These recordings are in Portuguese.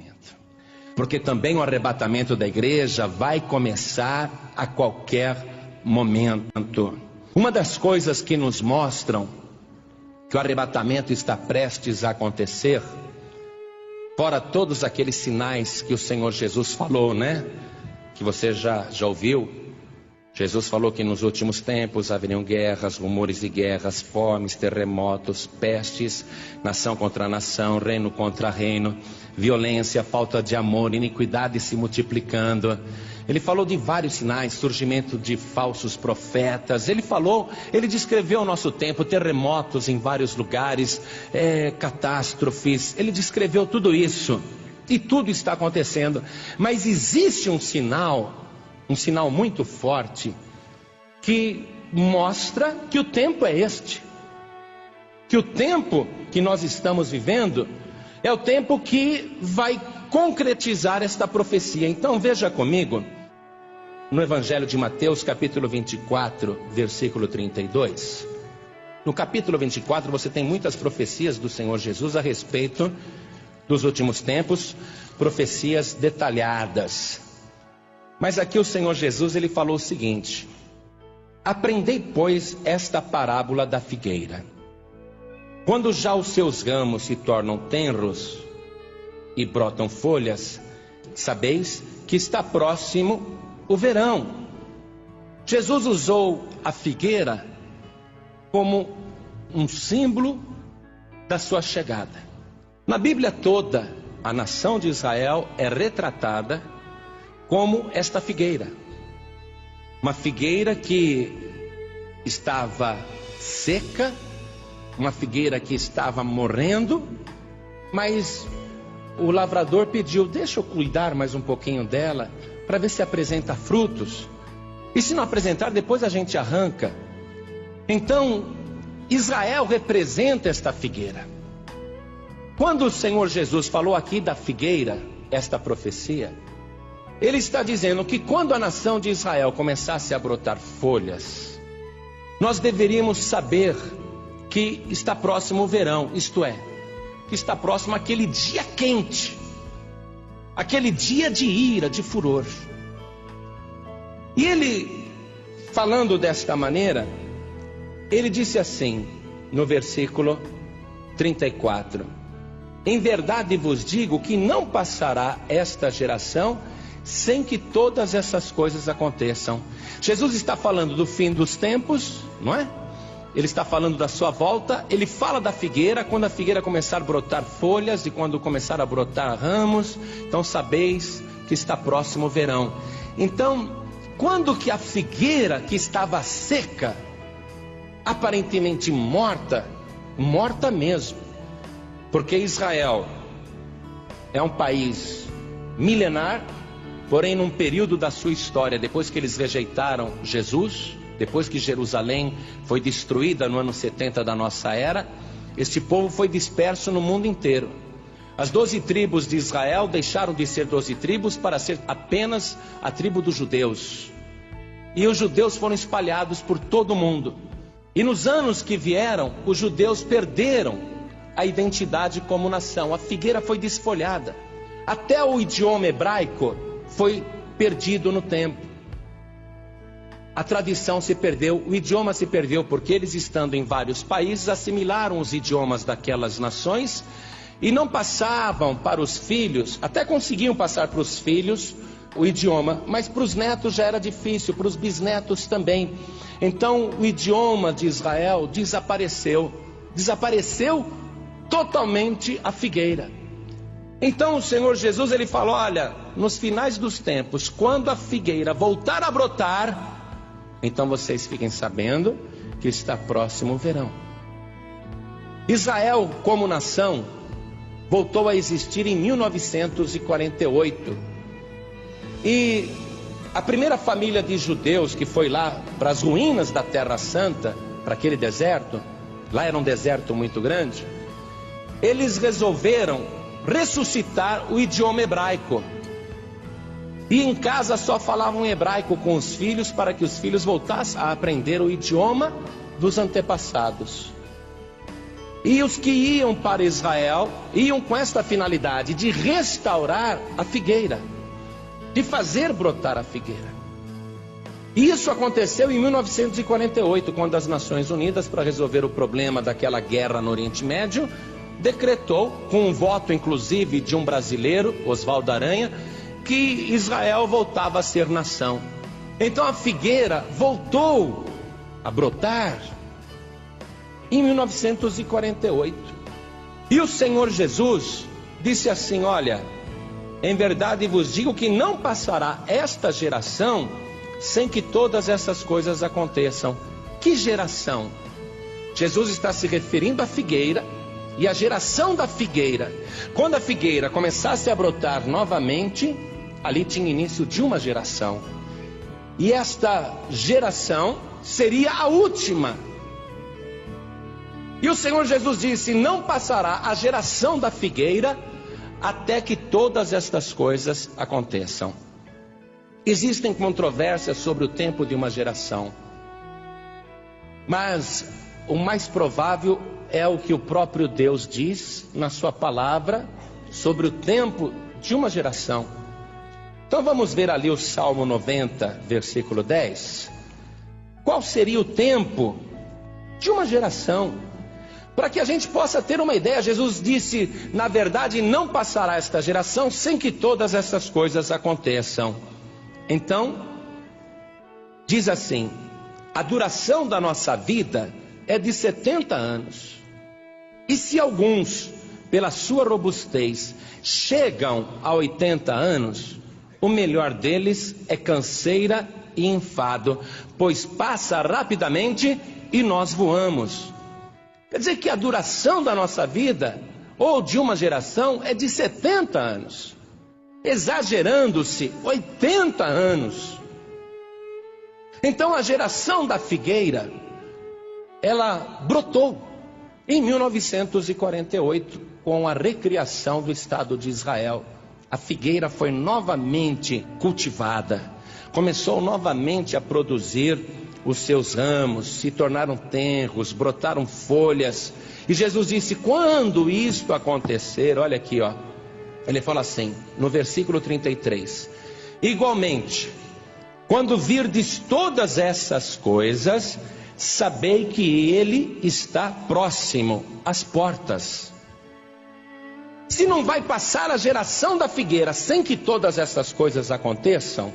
momento. Porque também o arrebatamento da igreja vai começar a qualquer momento. Uma das coisas que nos mostram que o arrebatamento está prestes a acontecer, fora todos aqueles sinais que o Senhor Jesus falou, né? Que você já ouviu. Jesus falou que nos últimos tempos haveriam guerras, rumores de guerras, fomes, terremotos, pestes, nação contra nação, reino contra reino, violência, falta de amor, iniquidade se multiplicando. Ele falou de vários sinais, surgimento de falsos profetas. Ele descreveu o nosso tempo, terremotos em vários lugares, catástrofes. Ele descreveu tudo isso e tudo está acontecendo. Mas existe um sinal muito forte, que mostra que o tempo é este. Que o tempo que nós estamos vivendo é o tempo que vai concretizar esta profecia. Então veja comigo, no Evangelho de Mateus, capítulo 24, versículo 32. No capítulo 24 você tem muitas profecias do Senhor Jesus a respeito dos últimos tempos, profecias detalhadas. Mas aqui o Senhor Jesus, ele falou o seguinte: aprendei, pois, esta parábola da figueira. Quando já os seus ramos se tornam tenros e brotam folhas, sabeis que está próximo o verão. Jesus usou a figueira como um símbolo da sua chegada. Na Bíblia toda, a nação de Israel é retratada como esta figueira. Uma figueira que estava seca, uma figueira que estava morrendo, mas o lavrador pediu: deixa eu cuidar mais um pouquinho dela, para ver se apresenta frutos. E se não apresentar, depois a gente arranca. Então, Israel representa esta figueira. Quando o Senhor Jesus falou aqui da figueira, esta profecia, Ele está dizendo que quando a nação de Israel começasse a brotar folhas, nós deveríamos saber que está próximo o verão, isto é, que está próximo aquele dia quente, aquele dia de ira, de furor. E ele, falando desta maneira, ele disse assim, no versículo 34: em verdade vos digo que não passará esta geração sem que todas essas coisas aconteçam. Jesus está falando do fim dos tempos, não é? Ele está falando da sua volta. Ele fala da figueira, quando a figueira começar a brotar folhas e quando começar a brotar ramos, então sabeis que está próximo o verão. Então, quando que a figueira que estava seca, aparentemente morta mesmo, porque Israel é um país milenar, porém num período da sua história, depois que eles rejeitaram Jesus, depois que Jerusalém foi destruída no ano 70 da nossa era, este povo foi disperso no mundo inteiro. As 12 tribos de Israel deixaram de ser 12 tribos para ser apenas a tribo dos judeus. E os judeus foram espalhados por todo o mundo. E nos anos que vieram, os judeus perderam a identidade como nação. A figueira foi desfolhada. Até o idioma hebraico foi perdido no tempo. A tradição se perdeu, o idioma se perdeu, porque eles, estando em vários países, assimilaram os idiomas daquelas nações e não passavam para os filhos. Até conseguiam passar para os filhos o idioma, mas para os netos já era difícil, para os bisnetos também. Então o idioma de Israel desapareceu totalmente a figueira. Então o Senhor Jesus, ele falou: olha, nos finais dos tempos, quando a figueira voltar a brotar, então vocês fiquem sabendo que está próximo o verão. Israel como nação voltou a existir em 1948. E a primeira família de judeus que foi lá para as ruínas da Terra Santa, para aquele deserto, lá era um deserto muito grande, eles resolveram ressuscitar o idioma hebraico. E em casa só falavam hebraico com os filhos, para que os filhos voltassem a aprender o idioma dos antepassados. E os que iam para Israel, iam com esta finalidade de restaurar a figueira, de fazer brotar a figueira. Isso aconteceu em 1948, quando as Nações Unidas, para resolver o problema daquela guerra no Oriente Médio, decretou, com um voto inclusive de um brasileiro, Oswaldo Aranha, que Israel voltava a ser nação. Então a figueira voltou a brotar em 1948. E o Senhor Jesus disse assim: olha, em verdade vos digo que não passará esta geração sem que todas essas coisas aconteçam. Que geração? Jesus está se referindo à figueira e à geração da figueira. Quando a figueira começasse a brotar novamente, ali tinha início de uma geração. E esta geração seria a última. E o Senhor Jesus disse: não passará a geração da figueira até que todas estas coisas aconteçam. Existem controvérsias sobre o tempo de uma geração, mas o mais provável é o que o próprio Deus diz na sua palavra sobre o tempo de uma geração. Então vamos ver ali o Salmo 90, versículo 10. Qual seria o tempo de uma geração? Para que a gente possa ter uma ideia, Jesus disse: na verdade não passará esta geração sem que todas essas coisas aconteçam. Então, diz assim: a duração da nossa vida é de 70 anos. E se alguns, pela sua robustez, chegam a 80 anos, o melhor deles é canseira e enfado, pois passa rapidamente e nós voamos. Quer dizer que a duração da nossa vida, ou de uma geração, é de 70 anos. Exagerando-se, 80 anos. Então a geração da figueira, ela brotou em 1948, com a recriação do Estado de Israel. A figueira foi novamente cultivada, começou novamente a produzir os seus ramos, se tornaram tenros, brotaram folhas. E Jesus disse: quando isto acontecer, olha aqui, ó, ele fala assim, no versículo 33, igualmente, quando virdes todas essas coisas, sabei que ele está próximo às portas. Se não vai passar a geração da figueira sem que todas essas coisas aconteçam,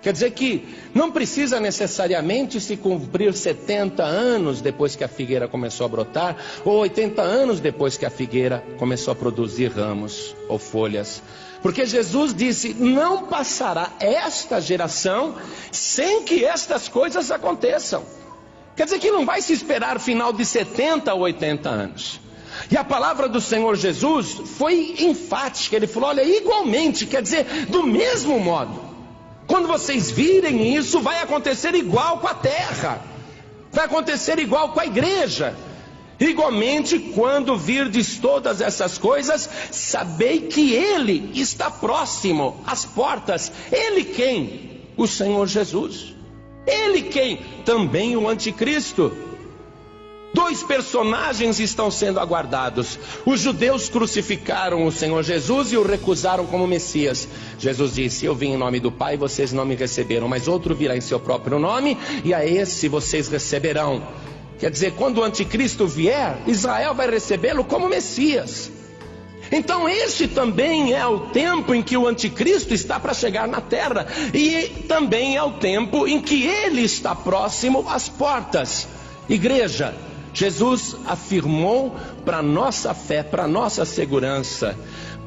quer dizer que não precisa necessariamente se cumprir 70 anos depois que a figueira começou a brotar, ou 80 anos depois que a figueira começou a produzir ramos ou folhas. Porque Jesus disse: não passará esta geração sem que estas coisas aconteçam. Quer dizer que não vai se esperar final de 70 ou 80 anos. E a palavra do Senhor Jesus foi enfática. Ele falou: olha, igualmente, quer dizer, do mesmo modo. Quando vocês virem isso, vai acontecer igual com a terra, vai acontecer igual com a igreja. Igualmente, quando virdes todas essas coisas, sabei que ele está próximo às portas. Ele quem? O Senhor Jesus. Ele quem? Também o anticristo. Dois personagens estão sendo aguardados. Os judeus crucificaram o Senhor Jesus e o recusaram como Messias. Jesus disse: eu vim em nome do Pai, vocês não me receberam, mas outro virá em seu próprio nome, e a esse vocês receberão. Quer dizer, quando o anticristo vier, Israel vai recebê-lo como Messias. Então este também é o tempo em que o anticristo está para chegar na terra, e também é o tempo em que ele está próximo às portas. Igreja, Jesus afirmou para nossa fé, para nossa segurança.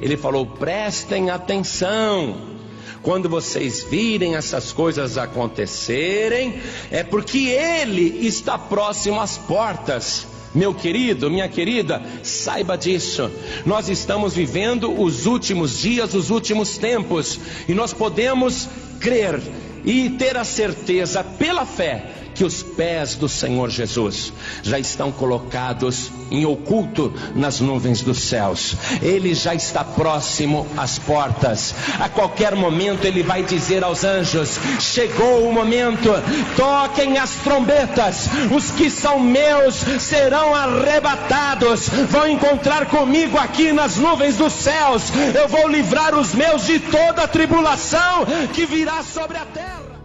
Ele falou: prestem atenção. Quando vocês virem essas coisas acontecerem, é porque ele está próximo às portas. Meu querido, minha querida, saiba disso. Nós estamos vivendo os últimos dias, os últimos tempos, e nós podemos crer e ter a certeza pela fé que os pés do Senhor Jesus já estão colocados em oculto nas nuvens dos céus. Ele já está próximo às portas. A qualquer momento ele vai dizer aos anjos: chegou o momento, toquem as trombetas, os que são meus serão arrebatados, vão encontrar comigo aqui nas nuvens dos céus. Eu vou livrar os meus de toda a tribulação que virá sobre a terra.